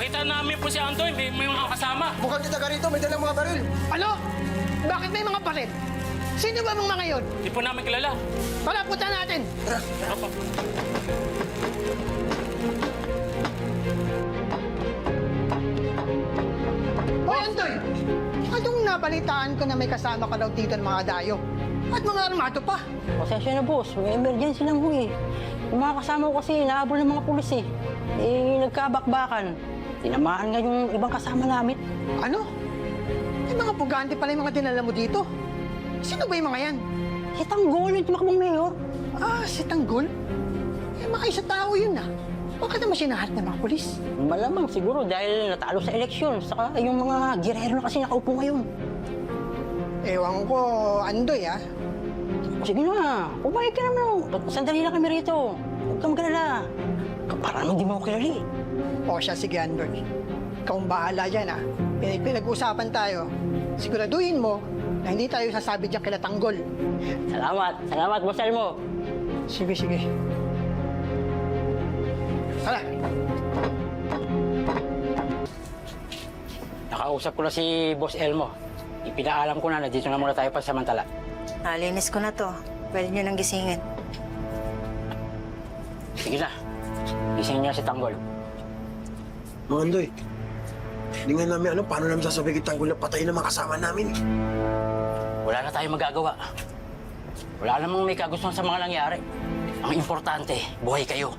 nakita namin po si Andoy, may mga kasama. Mukhang kita rito, may dalang mga baril. Ano? Bakit may mga baril? Sino ba mga yun? Di po namin kilala. Tara, punta natin! Opo. Hoy, Andoy! Anong nabalitaan ko na may kasama ka daw dito ng mga dayo? At mga armado pa? Pasensya na, boss. May emergency lang ho eh. Yung mga kasama ko kasi nahabol ng mga pulis eh. Nagkabakbakan. Tinamaan nga yung ibang kasama namin. Ano? May mga pugante pala yung mga dinala mo dito. Sino ba yung mga yan? Si Tanggol, yung tumakbong mayor. Ah, si Tanggol? Eh, makaisa tao yun ah. Bakit naman sinahat ng mga pulis? Malamang siguro dahil natalo sa eleksyon. Saka yung mga girero na kasi nakaupo ngayon. Ewan ko, Andoy ah. Sige na, pumayag ka naman. Sandali lang kami rito. Huwag kang magalala. Para naman di mo ako kilali. O siya, sige Andoy. Ikaw ang bahala dyan ah. Pinag-uusapan tayo. Siguraduhin mo na hindi tayo sasabi dyan kila Tanggol. Salamat. Salamat, Boss Elmo. Sige, sige. Tara. Nakausap ko na si Boss Elmo. Ipinaalam ko na dito na muna tayo pansamantala. Nalinis ko na to. Pwede nyo nang gisingin. Sige na. Gisingin niya si Tanggol. Mga Andoy, hindi nga namin alam paano namin sasabihin kay Tanggol na patayin ng mga kasama namin. Wala na tayong magagawa. Wala namang may kagustuhan sa mga nangyari. Ang importante, buhay kayo.